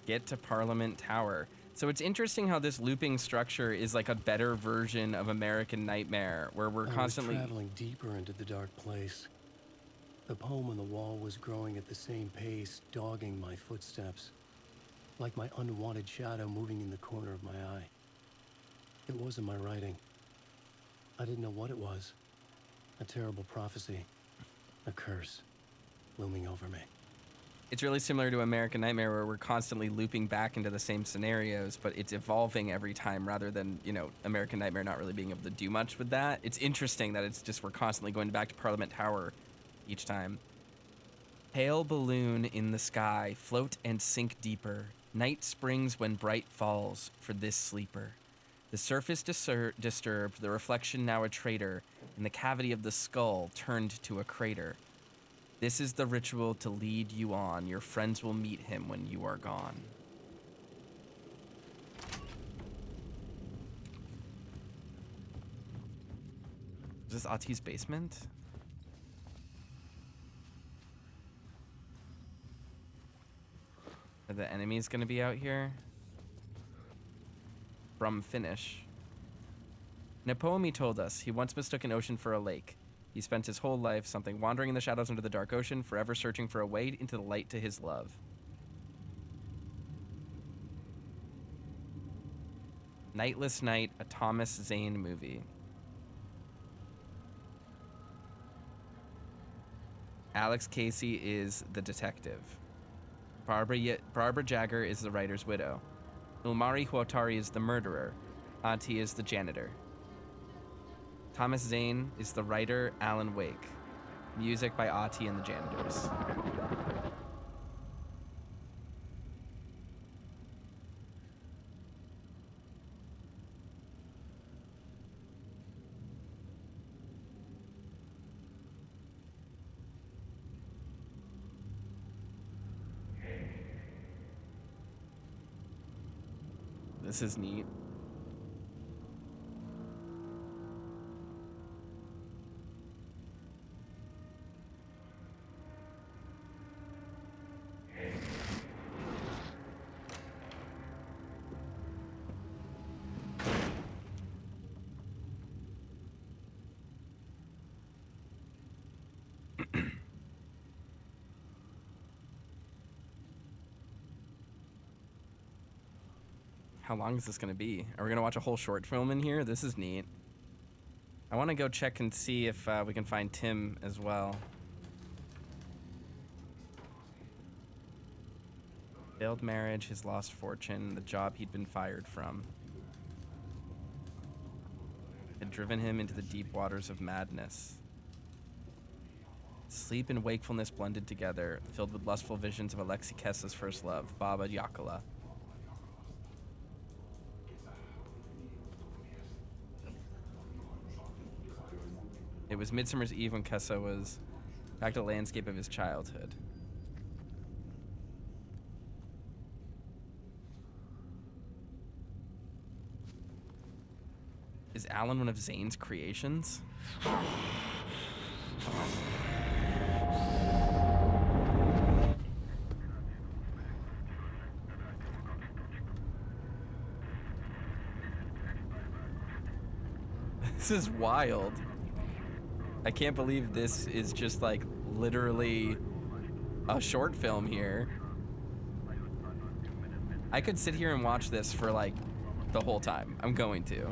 Get to Parliament Tower. So it's interesting how this looping structure is like a better version of American Nightmare, where we're constantly... I was traveling deeper into the dark place. The poem on the wall was growing at the same pace, dogging my footsteps, like my unwanted shadow moving in the corner of my eye. It wasn't my writing. I didn't know what it was. A terrible prophecy. A curse looming over me. It's really similar to American Nightmare, where we're constantly looping back into the same scenarios, but it's evolving every time rather than, American Nightmare not really being able to do much with that. It's interesting that it's just we're constantly going back to Parliament Tower each time. Pale balloon in the sky, float and sink deeper. Night springs when bright falls for this sleeper. The surface disturbed, the reflection now a traitor, and the cavity of the skull turned to a crater. This is the ritual to lead you on. Your friends will meet him when you are gone. Is this Ati's basement? Are the enemies gonna be out here? From finish. In a poem he told us, he once mistook an ocean for a lake. He spent his whole life something wandering in the shadows under the dark ocean, forever searching for a way into the light to his love. Nightless Night, a Thomas Zane movie. Alex Casey is the detective. Barbara Jagger is the writer's widow. Ilmari Huatari is the murderer. Ati is the janitor. Thomas Zane is the writer, Alan Wake. Music by Ati and the Janitors. This is neat. How long is this going to be? Are we going to watch a whole short film in here? This is neat. I want to go check and see if we can find Tim as well. Failed marriage, his lost fortune, the job he'd been fired from had driven him into the deep waters of madness. Sleep and wakefulness blended together, filled with lustful visions of Alexi Kessa's first love, Baba Yakala. It was Midsummer's Eve when Kessa was back to the landscape of his childhood. Is Alan one of Zane's creations? This is wild. I can't believe this is just like literally a short film here. I could sit here and watch this for like the whole time. I'm going to.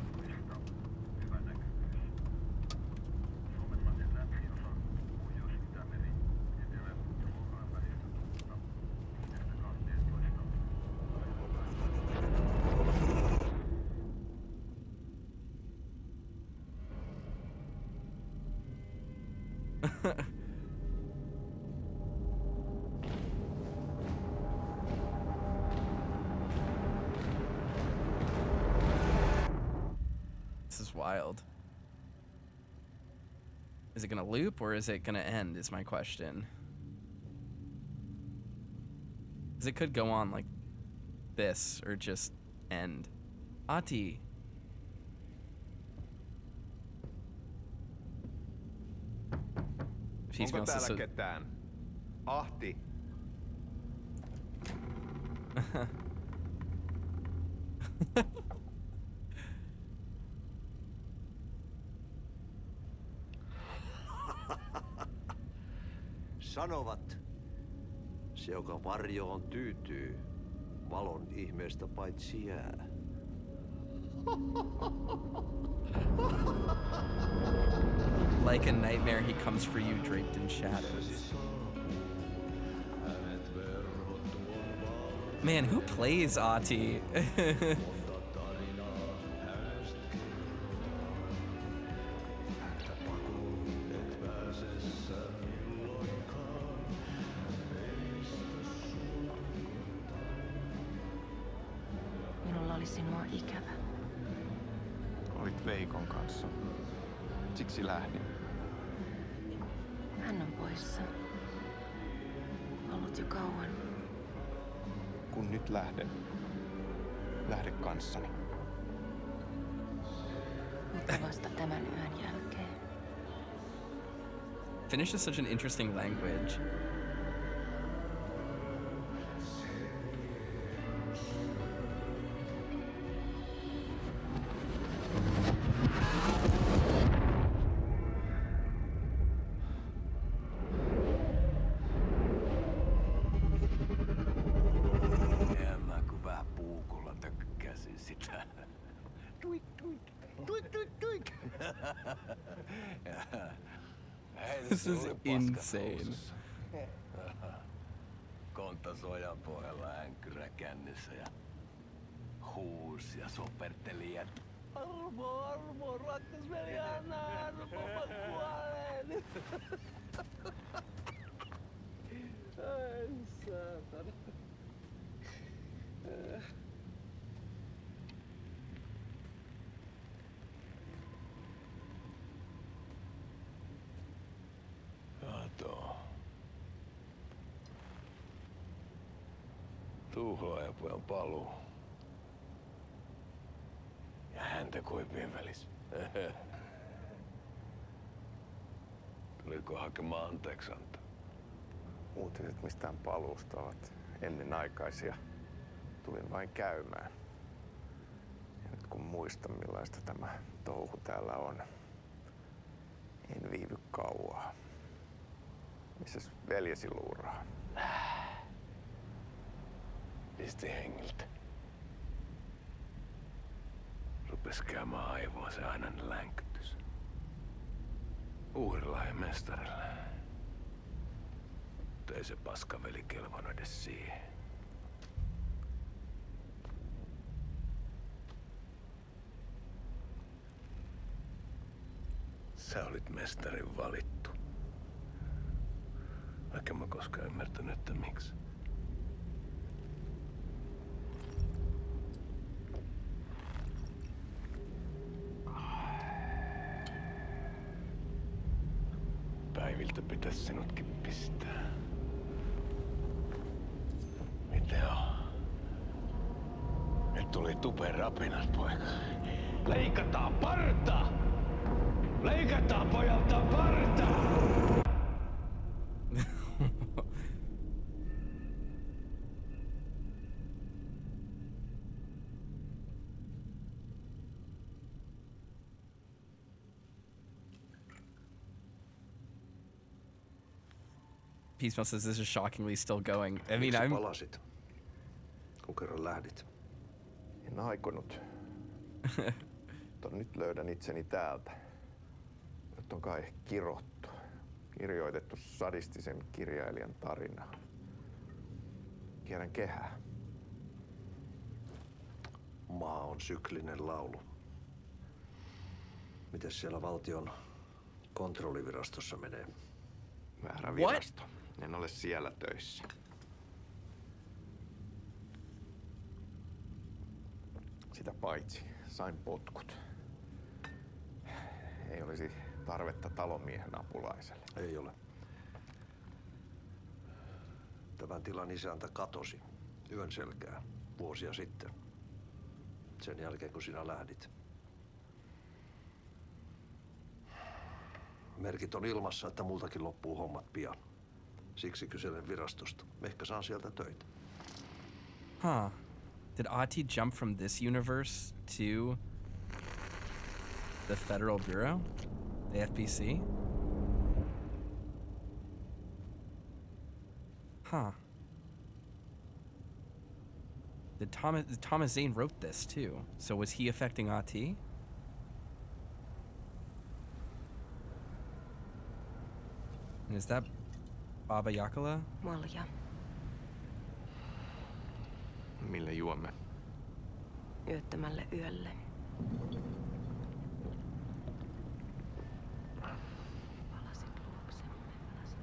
This is wild. Is it gonna loop or is it gonna end is my question. Because it could go on like this or just end. Ati. Onko täällä ketään? Ahti. Sanovat, se joka varjoon tyytyy, valon ihmeestä paitsi jää. Like a nightmare, he comes for you draped in shadows. Man, who plays Ahti? Minulla oli sinua ikävä. Olit Veikon kanssa. Siksi lähdin. Hän on poissa. Ollut jo kauan. Kun nyt lähden, lähde kanssani. Mutta vasta tämän yön jälkeen. Finnish is such an interesting language. This is insane. Konttasojan pohjalla änkyrä kännissä ja huusi ja soperteli, että armo, rakkas veli, anna armo, mä kuolen. Ai saatana. Kato. Tuhlaajapojan paluu. Ja häntä koipien välis. Tuliko hakemaan anteeksiantoa? Uutiset mistään paluusta ovat ennenaikaisia. Tulin vain käymään. Ja nyt kun muistan millaista tämä touhu täällä on, en viivy kauaa. Missäs veljesi luuraa? Pisti hengiltä. Rupes käymään aivoa se ainainen länkytys. Uhrilla ja mestarilla. Mutta ei se paskaveli kelvannut edes siihen. Sä olit mestarin valittu. Vaikka mä koskaan ymmärtänyt, että miksi. Päiviltä pitäis sinutkin pistää. Mitä on? Nyt tuli tupen rapinat, poika. Leikataan parta! Leikataan pojalta parta! Peacemail says this is shockingly still going. I mean, Miksi I'm... palasit, kun kerran lähdit? En aikonut. Mutta nyt löydän itseni täältä. Nyt on kai kirottu. Kirjoitettu sadistisen kirjailijan tarina. Kierrän kehää. Maa on syklinen laulu. Mites siellä valtion kontrollivirastossa menee? Väärä virasto. En ole siellä töissä. Sitä paitsi sain potkut. Ei olisi tarvetta talonmiehen apulaiselle. Ei ole. Tämän tilan isäntä katosi yön selkää vuosia sitten. Sen jälkeen kun sinä lähdit. Merkit on ilmassa, että multakin loppuu hommat pian. Siksi kyselen virastosta. Ehkä saan sieltä töitä. Huh. Did Ati jump from this universe to the Federal Bureau? The FBC? Huh. Thomas Zane wrote this too. So was he affecting Ati? And is that Baba Yakala? Malja. Millä juomme? Yöttömälle yölle. Palasit luoksemme, palasit.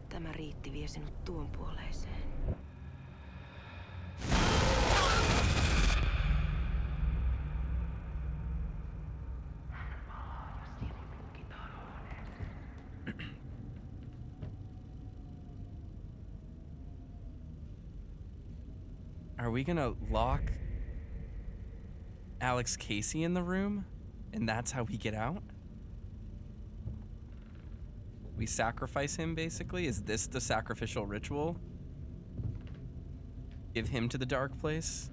Tämä riitti vie sinut tuon puoleiseen. Are we gonna lock Alex Casey in the room? And that's how we get out? We sacrifice him, basically? Is this the sacrificial ritual? Give him to the dark place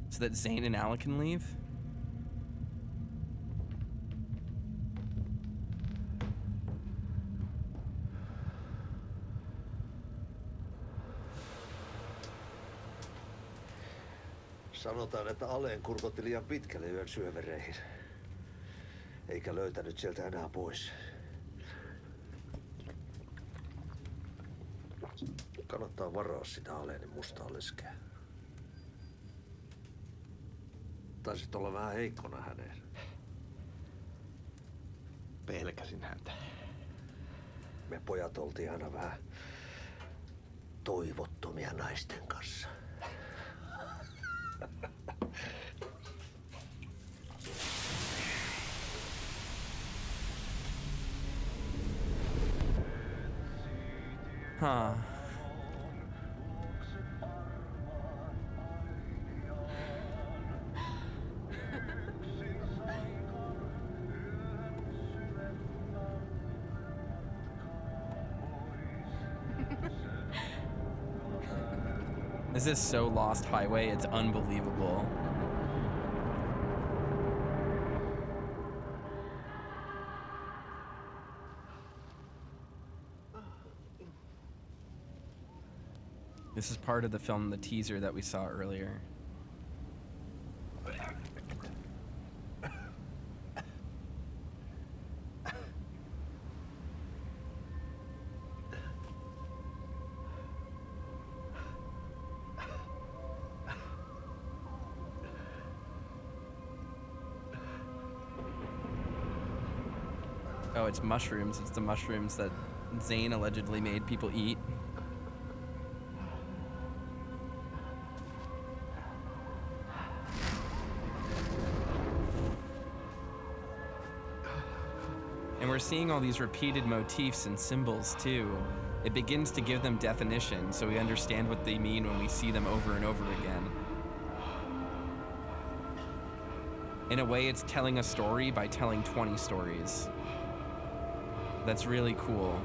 so that Zane and Alec can leave? Sanotaan, että Aleen kurkotti liian pitkälle yön syövereihin. Eikä löytänyt sieltä enää pois. Kannattaa varaa sitä Aleenin mustaa leskeä. Taisit olla vähän heikkona häneen. Pelkäsin häntä. Me pojat oltiin aina vähän toivottomia naisten kanssa. Huh. This is so Lost Highway, it's unbelievable. This is part of the film, the teaser that we saw earlier. Oh, it's mushrooms. It's the mushrooms that Zane allegedly made people eat. And we're seeing all these repeated motifs and symbols too. It begins to give them definition, so we understand what they mean when we see them over and over again. In a way, it's telling a story by telling 20 stories. That's really cool.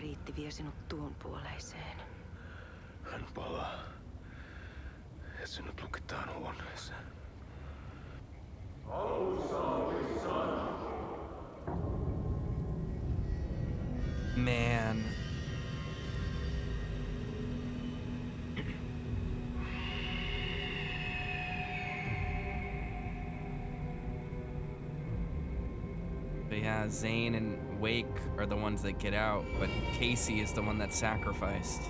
riitti vie sinut tuon puoleiseen. Hän palaa. Ja sinut lukitaan huoneeseen. Man. But yeah, Zane and Wake are the ones that get out, but Casey is the one that's sacrificed.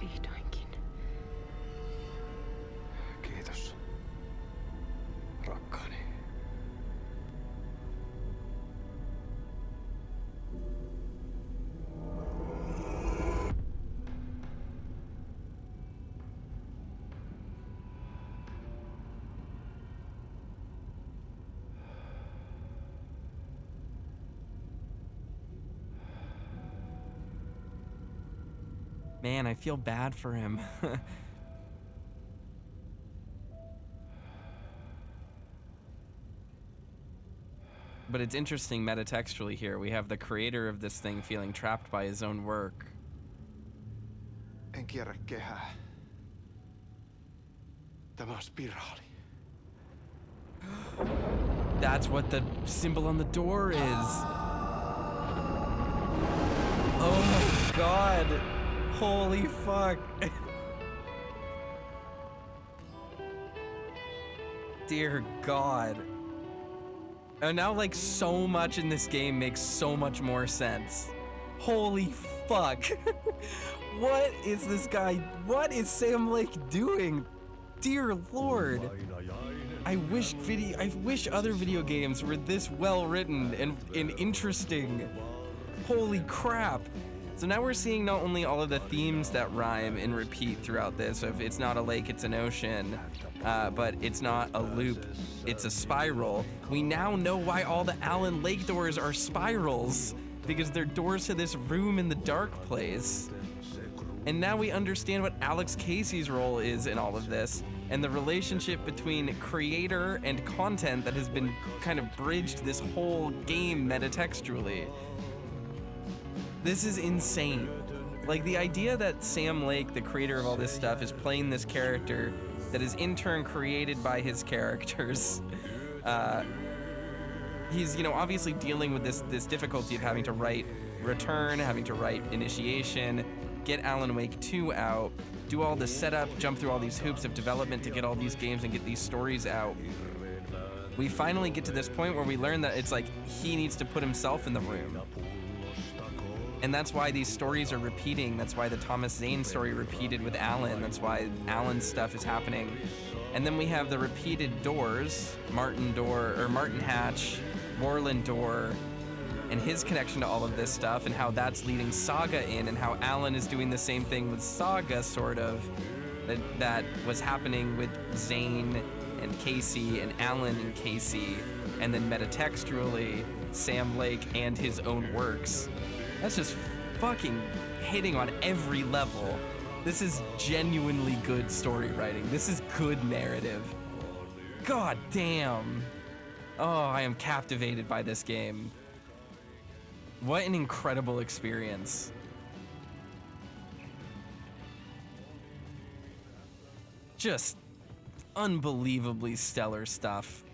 Vihdoinkin. Kiitos, rakkaani. Man, I feel bad for him. But it's interesting metatextually here. We have the creator of this thing feeling trapped by his own work. En kierrä kehää. Tämä on spiraali. That's what the symbol on the door is. Oh my god. Holy fuck. Dear God. And now, like, so much in this game makes so much more sense. Holy fuck. What is this guy? What is Sam Lake doing? Dear Lord. I wish other video games were this well written and interesting. Holy crap. So now we're seeing not only all of the themes that rhyme and repeat throughout this, so if it's not a lake, it's an ocean, but it's not a loop, it's a spiral. We now know why all the Alan Lake doors are spirals, because they're doors to this room in the dark place. And now we understand what Alex Casey's role is in all of this, and the relationship between creator and content that has been kind of bridged this whole game metatextually. This is insane. Like, the idea that Sam Lake, the creator of all this stuff, is playing this character that is in turn created by his characters. He's, you know, obviously dealing with this difficulty of having to write Return, having to write Initiation, get Alan Wake 2 out, do all the setup, jump through all these hoops of development to get all these games and get these stories out. We finally get to this point where we learn that it's like he needs to put himself in the room. And that's why these stories are repeating. That's why the Thomas Zane story repeated with Alan. That's why Alan's stuff is happening. And then we have the repeated doors, Martin Hatch, Moreland Door, and his connection to all of this stuff, and how that's leading Saga in, and how Alan is doing the same thing with Saga, sort of, that was happening with Zane and Casey and Alan and Casey, and then metatextually, Sam Lake and his own works. That's just fucking hitting on every level. This is genuinely good story writing. This is good narrative. God damn. Oh, I am captivated by this game. What an incredible experience. Just unbelievably stellar stuff.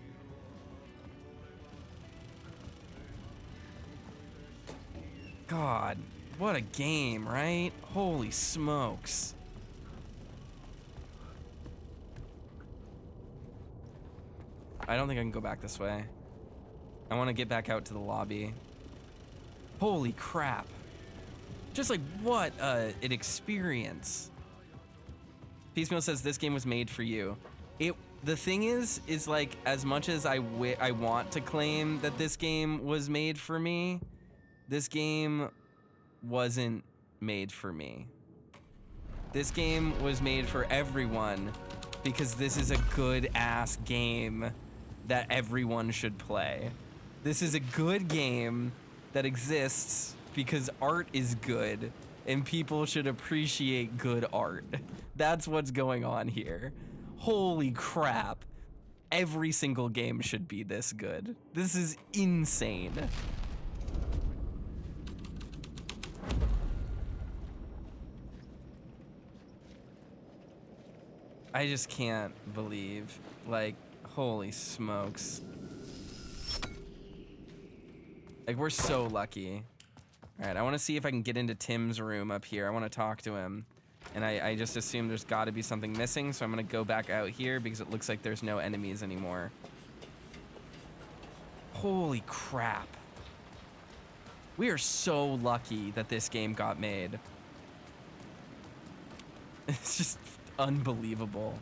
God, what a game, right? Holy smokes. I don't think I can go back this way. I want to get back out to the lobby. Holy crap. Just like, what an experience. Piecemeal says this game was made for you. The thing is like, as much as I want to claim that this game was made for me, this game wasn't made for me. This game was made for everyone because this is a good ass game that everyone should play. This is a good game that exists because art is good and people should appreciate good art. That's what's going on here. Holy crap. Every single game should be this good. This is insane. I just can't believe, like, holy smokes. Like, we're so lucky. All right, I want to see if I can get into Tim's room up here. I want to talk to him. And I just assume there's got to be something missing, so I'm going to go back out here because it looks like there's no enemies anymore. Holy crap. We are so lucky that this game got made. It's just unbelievable.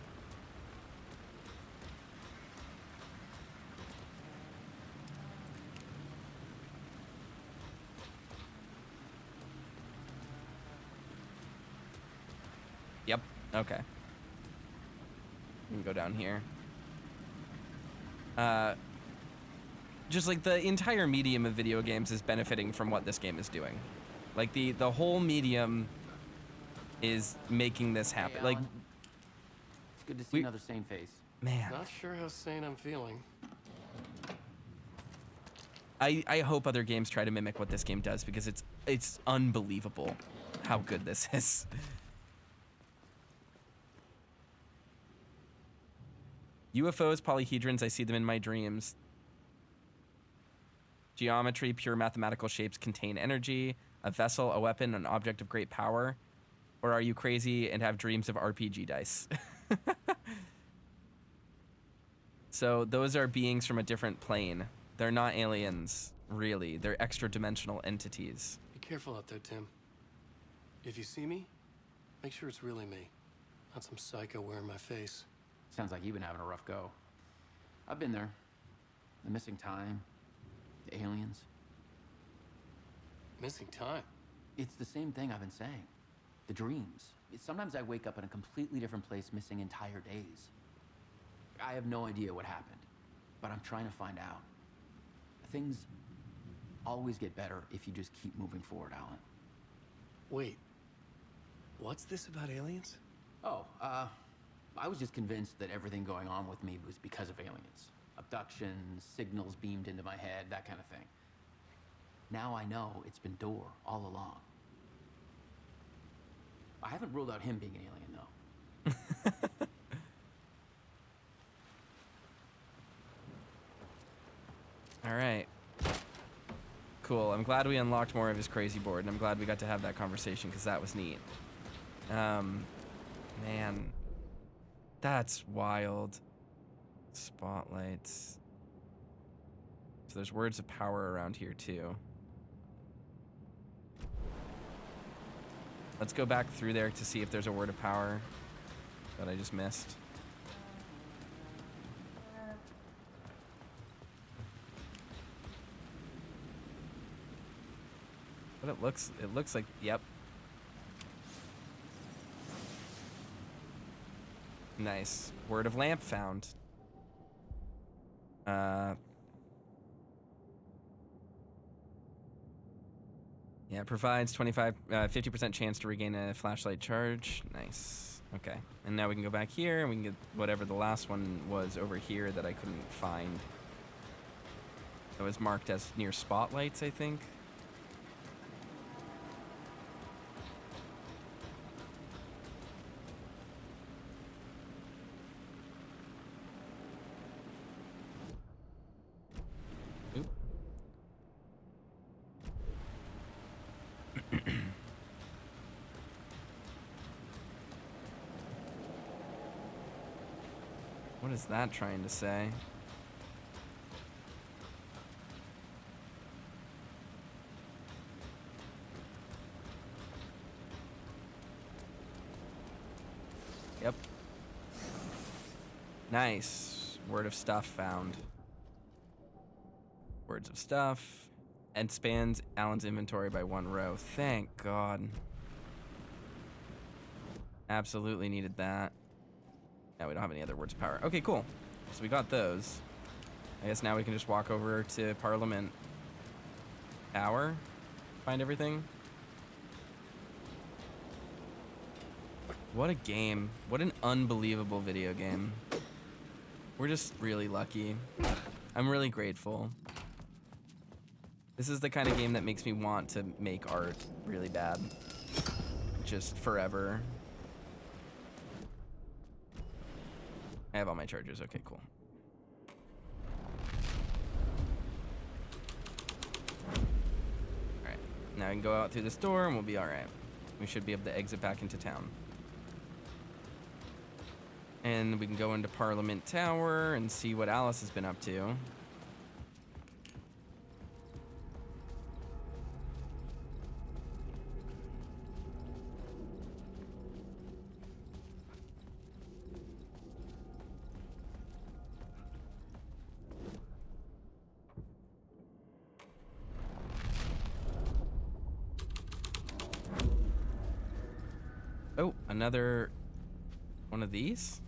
Yep, okay. We can go down here. Just like the entire medium of video games is benefiting from what this game is doing. Like the whole medium is making this happen. Hey, like, Alan. It's good to see another sane face. man, Not sure how sane I'm feeling. I hope other games try to mimic what this game does because it's unbelievable how good this is. UFOs, polyhedrons, I see them in my dreams. Geometry, pure mathematical shapes contain energy. A vessel, a weapon, an object of great power. Or are you crazy and have dreams of RPG dice? So those are beings from a different plane. They're not aliens, really. They're extra-dimensional entities. Be careful out there, Tim. If you see me, make sure it's really me, not some psycho wearing my face. Sounds like you've been having a rough go. I've been there. The missing time, the aliens. Missing time. It's the same thing I've been saying. The dreams. Sometimes I wake up in a completely different place, missing entire days. I have no idea what happened, but I'm trying to find out. Things always get better if you just keep moving forward, Alan. Wait, what's this about aliens? Oh, I was just convinced that everything going on with me was because of aliens. Abductions, signals beamed into my head, that kind of thing. Now I know it's been Door all along. I haven't ruled out him being an alien, though. All right. Cool. I'm glad we unlocked more of his crazy board, and I'm glad we got to have that conversation because that was neat. Man. That's wild. Spotlights. So there's words of power around here too. Let's go back through there to see if there's a word of power that I just missed. But it looks like, yep. Nice. Word of lamp found. Yeah, it provides 50% chance to regain a flashlight charge. Nice. Okay. And now we can go back here and we can get whatever the last one was over here that I couldn't find. It was marked as near spotlights, I think. Oop. What is that trying to say? Yep. Nice. Word of stuff found. Words of stuff. And spans Alan's inventory by 1 row. Thank God. Absolutely needed that. Now we don't have any other words of power. Okay, cool. So we got those. I guess now we can just walk over to Parliament Tower. Find everything. What a game. What an unbelievable video game. We're just really lucky. I'm really grateful. This is the kind of game that makes me want to make art really bad. Just forever. I have all my chargers. Okay, cool. Alright. Now I can go out through this door and we'll be alright. We should be able to exit back into town. And we can go into Parliament Tower and see what Alice has been up to. Oh, another one of these?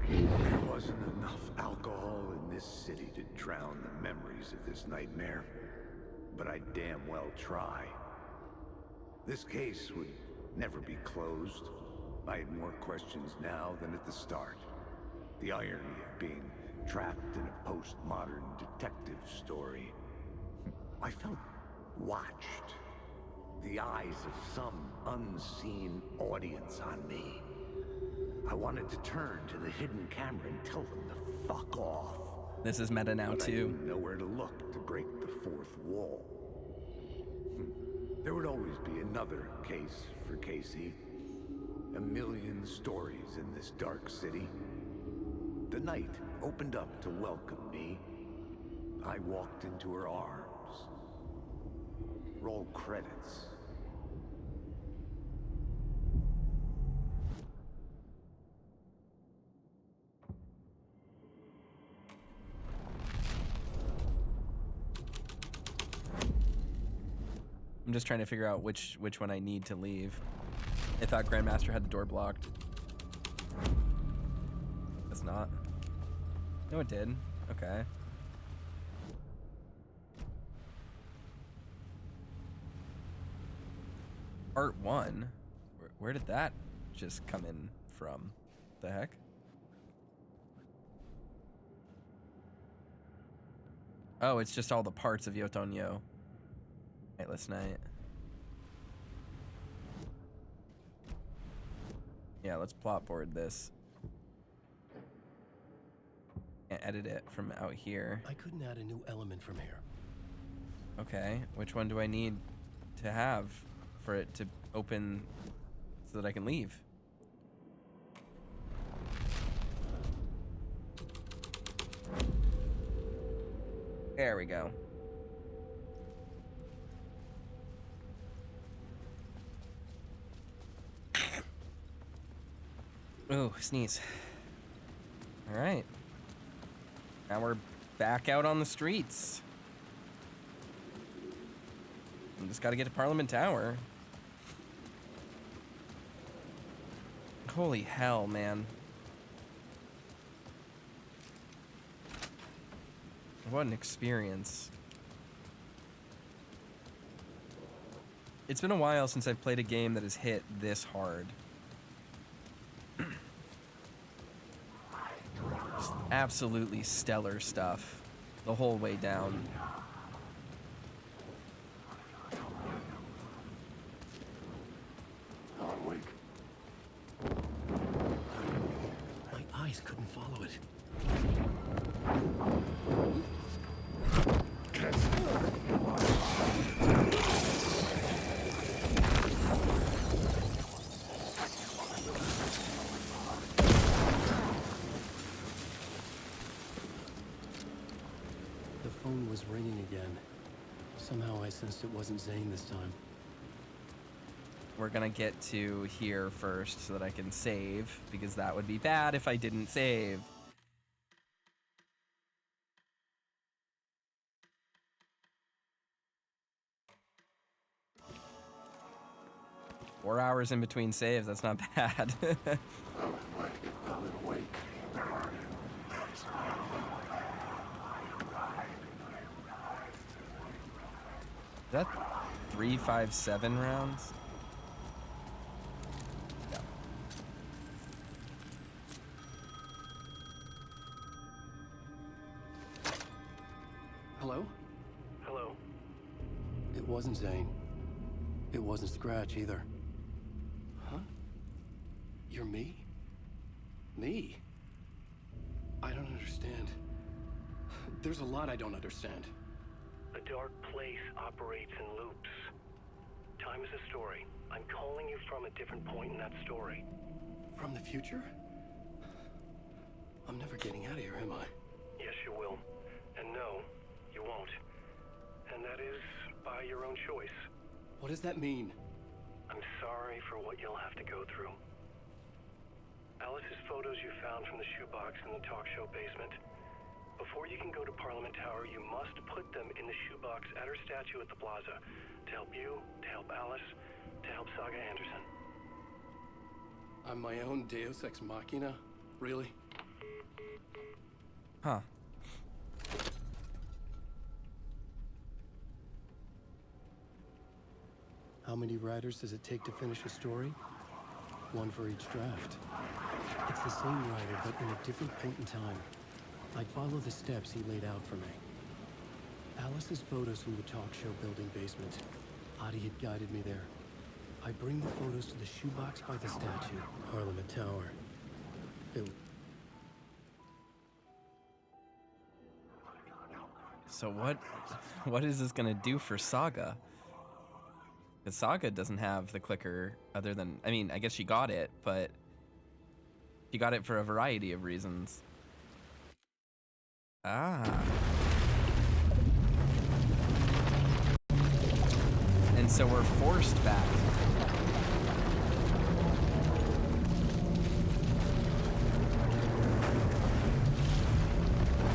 There wasn't enough alcohol in this city to drown the memories of this nightmare, but I damn well try. This case would never be closed. I had more questions now than at the start. The irony of being trapped in a postmodern detective story. I felt watched. The eyes of some unseen audience on me. I wanted to turn to the hidden camera and tell them to fuck off. This is meta now, But I too. didn't know where to look to break the fourth wall. There would always be another case for Casey. A million stories in this dark city. The night opened up to welcome me. I walked into her arms. Roll credits. I'm just trying to figure out which one I need to leave. I thought Grandmaster had the door blocked. That's not. No, it did. Okay. Part 1? Where did that just come in from? The heck? Oh, it's just all the parts of Yötön. Nightless night. Yeah, let's plot board this. And edit it from out here. I couldn't add a new element from here. Okay, which one do I need to have for it to open so that I can leave? There we go. Ooh, sneeze. All right. Now we're back out on the streets. I just gotta get to Parliament Tower. Holy hell, man. What an experience. It's been a while since I've played a game that has hit this hard. Just absolutely stellar stuff the whole way down. My eyes couldn't follow it. The phone was ringing again. Somehow I sensed it wasn't Zane this time. We're gonna get to here first so that I can save, because that would be bad if I didn't save. Four hours in between saves, that's not bad. that 357 rounds? Yeah. Hello? Hello. It wasn't Zane. It wasn't Scratch either. Huh? You're me? Me? I don't understand. There's a lot I don't understand. The dark place operates in loops. Time is a story. I'm calling you from a different point in that story. From the future? I'm never getting out of here, am I? Yes, you will. And no, you won't. And that is by your own choice. What does that mean? I'm sorry for what you'll have to go through. Alice's photos you found from the shoebox in the talk show basement. Before you can go to Parliament Tower, you must put them in the shoebox at her statue at the plaza. To help you, to help Alice, to help Saga Anderson. I'm my own Deus Ex Machina? Really? Huh. How many writers does it take to finish a story? One for each draft. It's the same writer, but in a different point in time. I'd follow the steps he laid out for me. Alice's photos from the talk show building basement. Adi had guided me there. I bring the photos to the shoebox by the statue, Parliament Tower. So what is this gonna do for Saga? Because Saga doesn't have the clicker other than, I mean, I guess she got it, but she got it for a variety of reasons. Ah. And so we're forced back.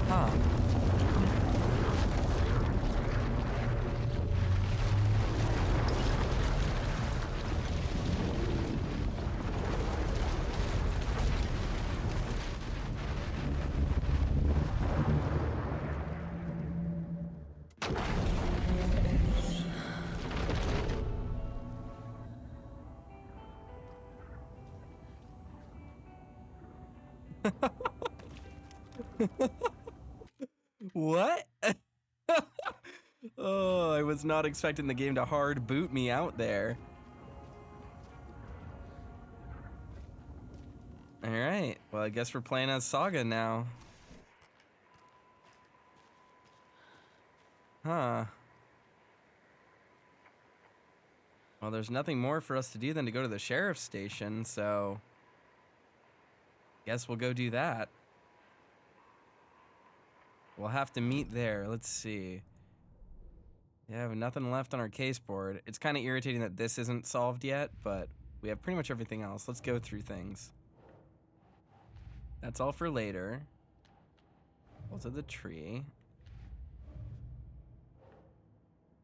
Huh. What? Oh, I was not expecting the game to hard boot me out there. All right. Well, I guess we're playing as Saga now. Huh. Well, there's nothing more for us to do than to go to the sheriff's station, so guess we'll go do that. We'll have to meet there. Let's see. Yeah, but nothing left on our case board. It's kind of irritating that this isn't solved yet, but we have pretty much everything else. Let's go through things. That's all for later. Go to the tree.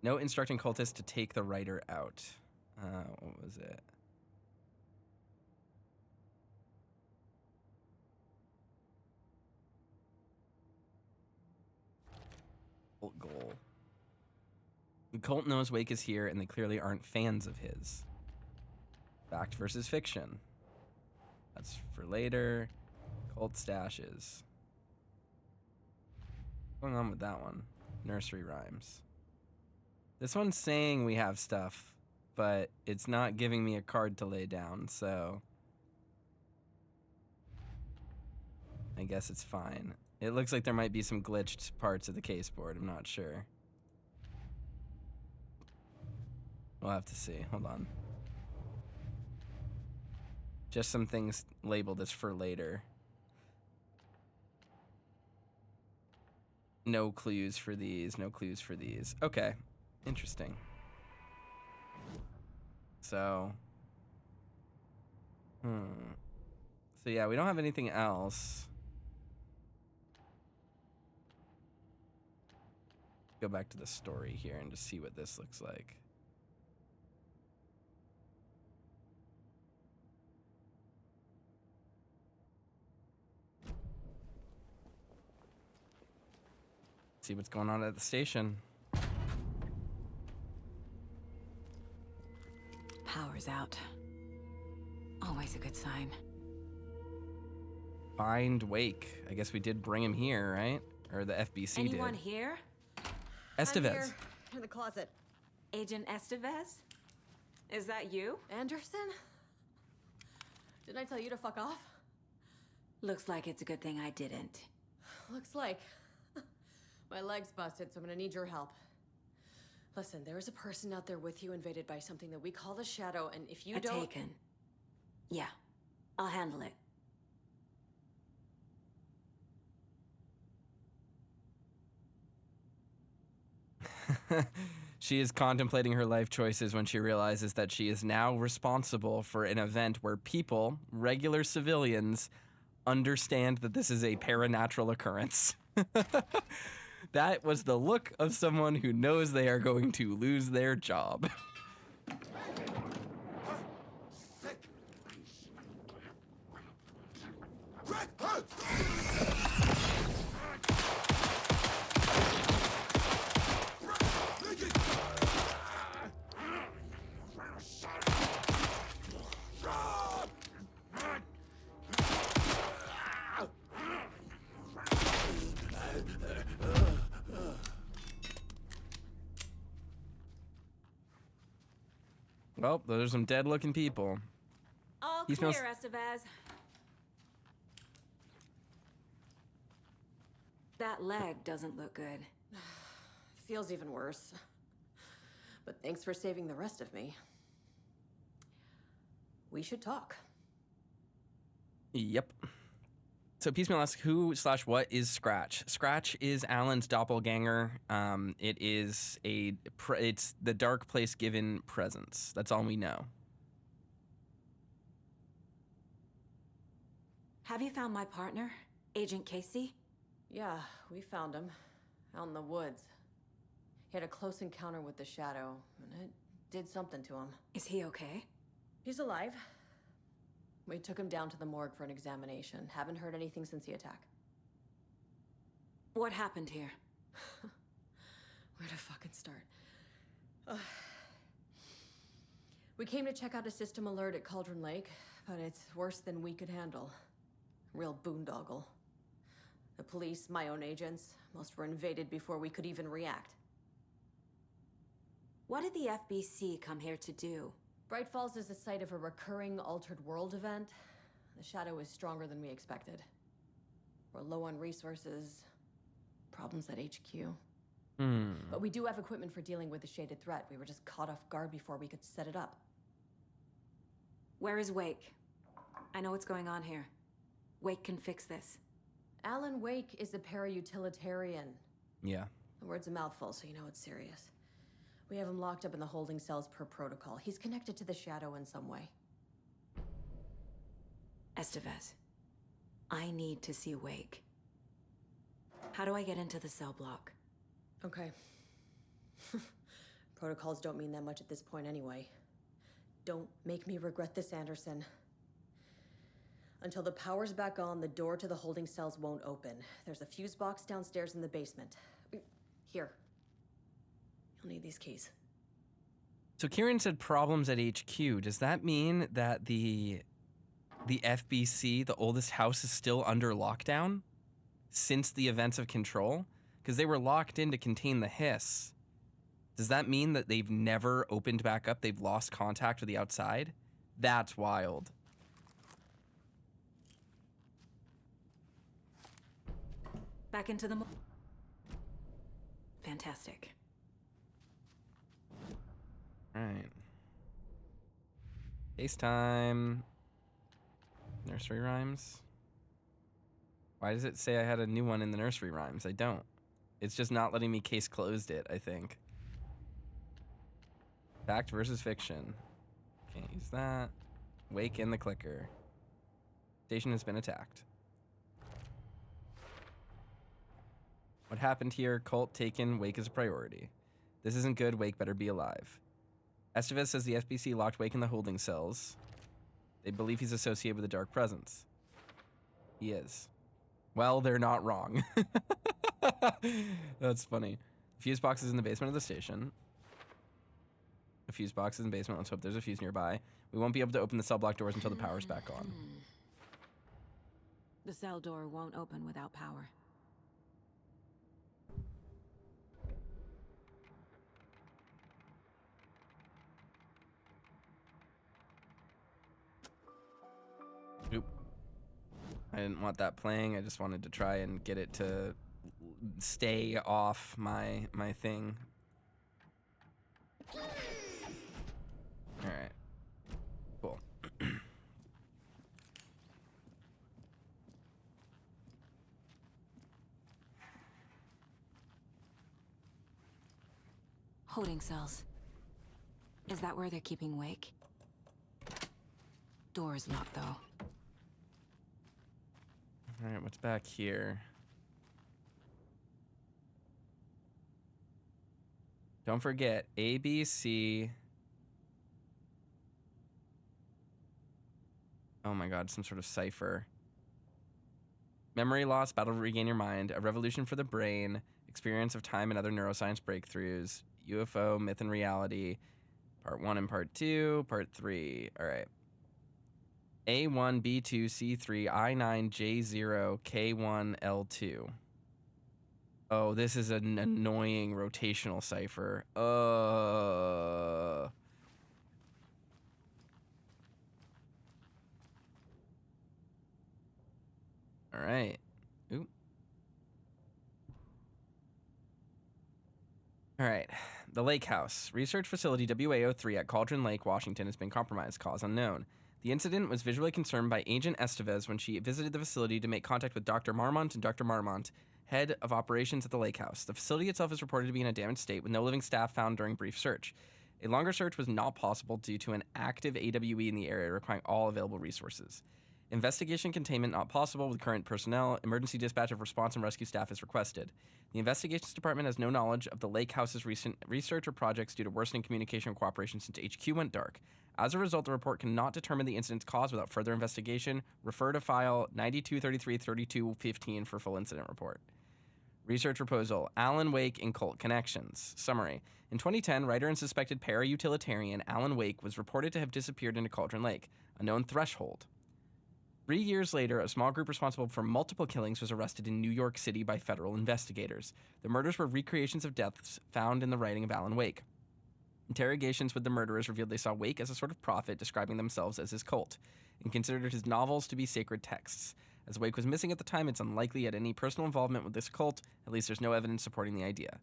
No instructing cultists to take the writer out. What was it? Cult goal. The cult knows Wake is here, and they clearly aren't fans of his. Fact versus fiction. That's for later. Cult stashes. What's going on with that one? Nursery rhymes. This one's saying we have stuff, but it's not giving me a card to lay down, so I guess it's fine. It looks like there might be some glitched parts of the case board. I'm not sure. We'll have to see. Hold on. Just some things labeled as for later. No clues for these. No clues for these. Okay. Interesting. So. So yeah, we don't have anything else. Go back to the story here and just see what this looks like. See what's going on at the station. power's out. Always a good sign. Find Wake. I guess we did bring him here, right? Or the FBC Anyone did. here? Estevez. I'm here, in the closet. Agent Estevez? Is that you? Anderson? Didn't I tell you to fuck off? Looks like it's a good thing I didn't. Looks like. My leg's busted, so I'm gonna need your help. Listen, there is a person out there with you invaded by something that we call the Shadow, and if you don't... Taken. Yeah, I'll handle it. She is contemplating her life choices when she realizes that she is now responsible for an event where people, regular civilians, understand that this is a paranatural occurrence. That was the look of someone who knows they are going to lose their job. Well, those are some dead-looking people. All He clear, smells- Estevez. That leg doesn't look good. Feels even worse. But thanks for saving the rest of me. We should talk. Yep. So Piecemeal asks, who/what is Scratch? Scratch is Alan's doppelganger. It's the dark place given presence. That's all we know. Have you found my partner, Agent Casey? Yeah, we found him. Out in the woods. He had a close encounter with the Shadow, and it did something to him. Is he okay? He's alive. We took him down to the morgue for an examination. Haven't heard anything since the attack. What happened here? Where to fucking start? We came to check out a system alert at Cauldron Lake, but it's worse than we could handle. Real boondoggle. The police, my own agents, most were invaded before we could even react. What did the FBC come here to do? Bright Falls is the site of a recurring altered world event. The Shadow is stronger than we expected. We're low on resources, problems at HQ. But we do have equipment for dealing with the shaded threat. We were just caught off guard before we could set it up. Where is Wake? I know what's going on here. Wake can fix this. Alan Wake is a para-utilitarian. Yeah. The word's a mouthful, so you know it's serious. We have him locked up in the holding cells per protocol. He's connected to the Shadow in some way. Estevez, I need to see Wake. How do I get into the cell block? Okay. Protocols don't mean that much at this point anyway. Don't make me regret this, Anderson. Until the power's back on, the door to the holding cells won't open. There's a fuse box downstairs in the basement. Here. You'll need these keys. So Kieran said problems at HQ. Does that mean that the FBC, the oldest house, is still under lockdown since the events of Control? Because they were locked in to contain the hiss. Does that mean that they've never opened back up? They've lost contact with the outside? That's wild. Back into the Fantastic. All right. FaceTime. Nursery rhymes. Why does it say I had a new one in the nursery rhymes? I don't. It's just not letting me case closed it, I think. Fact versus fiction. Can't use that. Wake in the clicker. Station has been attacked. What happened here? Cult taken. Wake is a priority. This isn't good. Wake better be alive. Estevez says the FBC locked Wake in the holding cells. They believe he's associated with a dark presence. He is. Well, they're not wrong. That's funny. Fuse box is in the basement of the station. A fuse box is in the basement. Let's hope there's a fuse nearby. We won't be able to open the cell block doors until the power's back on. The cell door won't open without power. Oop. I didn't want that playing. I just wanted to try and get it to stay off my thing. All right. Cool. Holding cells. Is that where they're keeping Wake? Door is locked, though. All right, what's back here? Don't forget, A, B, C. Oh my god, some sort of cipher. Memory loss, battle to regain your mind, a revolution for the brain, experience of time and other neuroscience breakthroughs, UFO, myth and reality, part 1 and part 2, part 3. All right. A1, B2, C3, I9, J0, K1, L2. Oh, this is an annoying rotational cipher. All right. Ooh. All right. The Lake House. Research facility WA03 at Cauldron Lake, Washington has been compromised. Cause unknown. The incident was visually confirmed by Agent Estevez when she visited the facility to make contact with Dr. Marmont and Dr. Marmont, head of operations at the Lake House. The facility itself is reported to be in a damaged state with no living staff found during brief search. A longer search was not possible due to an active AWE in the area requiring all available resources. Investigation containment not possible with current personnel. Emergency dispatch of response and rescue staff is requested. The investigations department has no knowledge of the Lake House's recent research or projects due to worsening communication and cooperation since HQ went dark. As a result, the report cannot determine the incident's cause without further investigation. Refer to file 9233-3215 for full incident report. Research proposal, Alan Wake and cult connections. Summary. In 2010, writer and suspected para-utilitarian Alan Wake was reported to have disappeared into Cauldron Lake, a known threshold. 3 years later, a small group responsible for multiple killings was arrested in New York City by federal investigators. The murders were recreations of deaths found in the writing of Alan Wake. Interrogations with the murderers revealed they saw Wake as a sort of prophet, describing themselves as his cult, and considered his novels to be sacred texts. As Wake was missing at the time, it's unlikely he had any personal involvement with this cult. At least there's no evidence supporting the idea.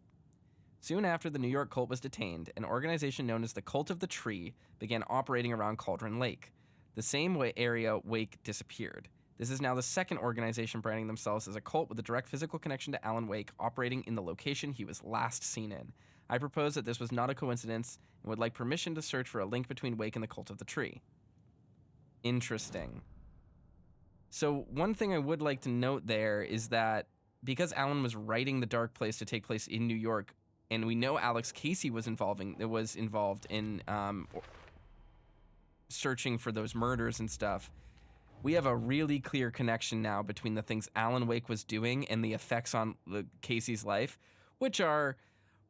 Soon after the New York cult was detained, an organization known as the Cult of the Tree began operating around Cauldron Lake, the same area Wake disappeared. This is now the second organization branding themselves as a cult with a direct physical connection to Alan Wake, operating in the location he was last seen in. I propose that this was not a coincidence and would like permission to search for a link between Wake and the Cult of the Tree. Interesting. So one thing I would like to note there is that because Alan was writing The Dark Place to take place in New York, and we know Alex Casey was involved in searching for those murders and stuff, we have a really clear connection now between the things Alan Wake was doing and the effects on Casey's life, which are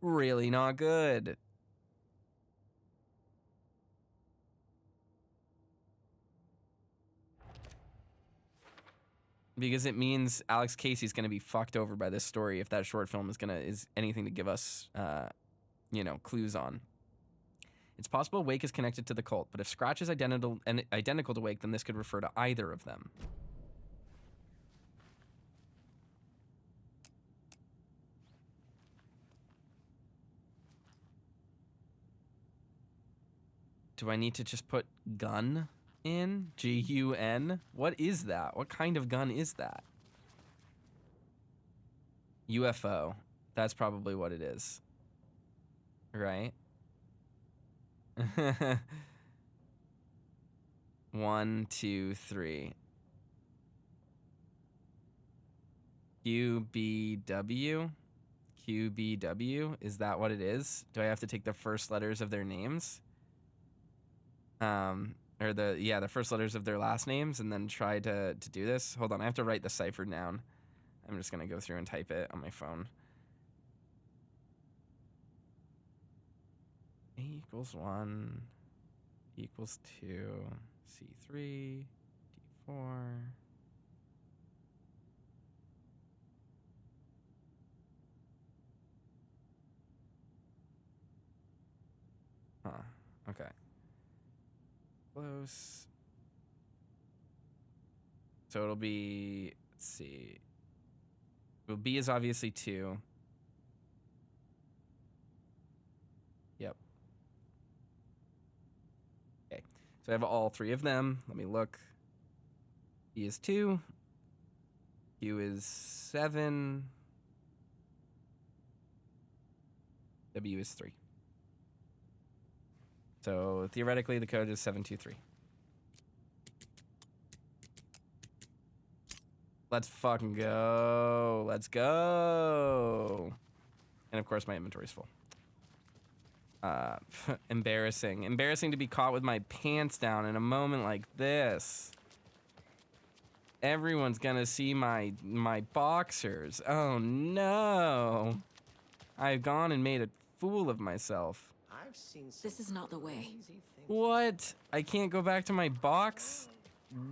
really not good. Because it means Alex Casey's going to be fucked over by this story if that short film is anything to give us, clues on. It's possible Wake is connected to the cult, but if Scratch is identical to Wake, then this could refer to either of them. Do I need to just put gun in? G-U-N? What is that? What kind of gun is that? UFO. That's probably what it is. Right? 1, 2, 3. QBW? QBW? Is that what it is? Do I have to take the first letters of their names? Or the first letters of their last names and then try to do this? Hold on, I have to write the cipher down. I'm just gonna go through and type it on my phone. A equals 1, equals 2, C3, D4. Huh, okay. Close. So it'll be, let's see. Well, B is obviously 2. Yep. Okay, so I have all 3 of them. Let me look. B is 2. Q is 7. W is 3. So theoretically, the code is 723. Let's fucking go. Let's go. And of course, my inventory's full. Embarrassing. Embarrassing to be caught with my pants down in a moment like this. Everyone's gonna see my boxers. Oh no. I've gone and made a fool of myself. I've seen This is not the way. What? I can't go back to my box?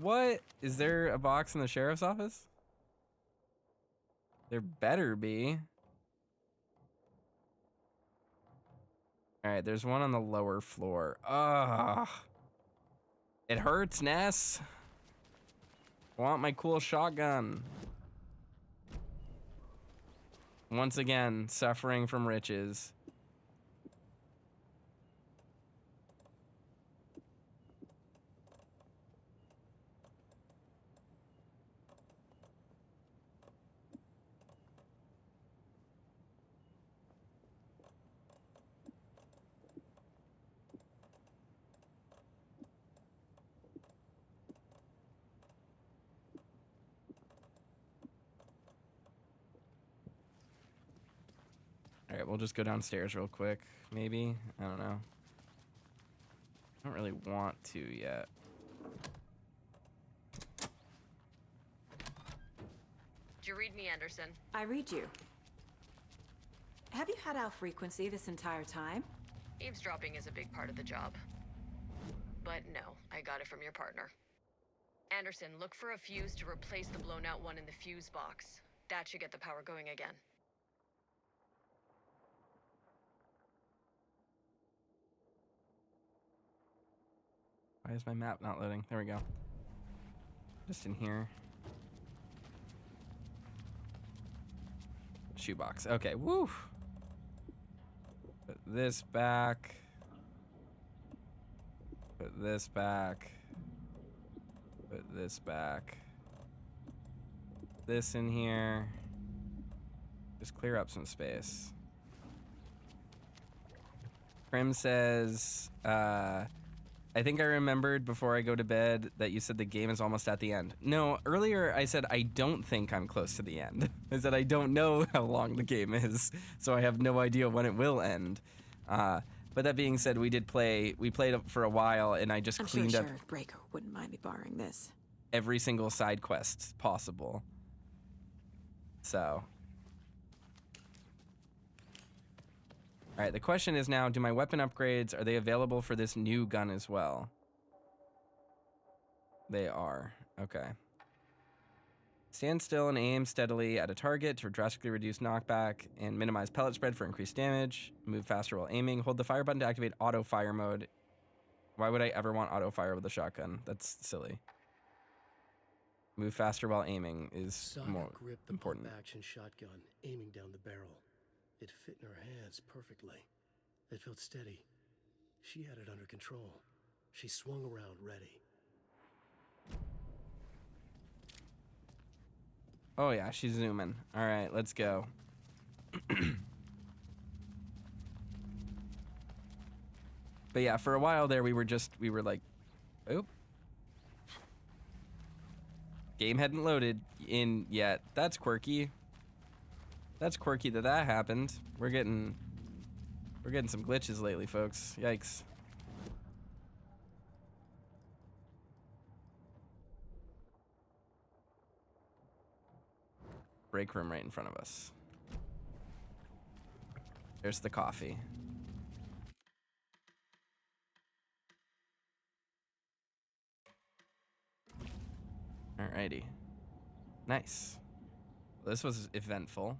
What? Is there a box in the sheriff's office? There better be. All right, there's one on the lower floor. Ugh. It hurts, Ness. I want my cool shotgun. Once again, suffering from riches. All right, we'll just go downstairs real quick, maybe. I don't know. I don't really want to yet. Did you read me, Anderson? I read you. Have you had our frequency this entire time? Eavesdropping is a big part of the job. But no, I got it from your partner. Anderson, look for a fuse to replace the blown out one in the fuse box. That should get the power going again. Why is my map not loading? There we go. Just in here. Shoebox. Okay, woo! Put this back. Put this back. Put this back. This in here. Just clear up some space. Prim says, I think I remembered before I go to bed that you said the game is almost at the end. No, earlier I said I don't think I'm close to the end. I said I don't know how long the game is, so I have no idea when it will end. But that being said, we played it for a while, and I just cleaned up Sheriff Breaker wouldn't mind me borrowing this. every single side quest possible. So. All right, the question is now, do my weapon upgrades, are they available for this new gun as well? They are. Okay. Stand still and aim steadily at a target to drastically reduce knockback and minimize pellet spread for increased damage. Move faster while aiming. Hold the fire button to activate auto fire mode. Why would I ever want auto fire with a shotgun? That's silly. Move faster while aiming is Saga more gripped the important. pump-action shotgun, aiming down the barrel. It fit in her hands perfectly. It felt steady. She had it under control. She swung around, ready. Oh yeah, she's zooming. All right, let's go. But yeah, for a while there, we were like, oop. Game hadn't loaded in yet. That's quirky. That's quirky that happened. We're getting some glitches lately, folks. Yikes. Break room right in front of us. There's the coffee. Alrighty. Nice. Well, this was eventful.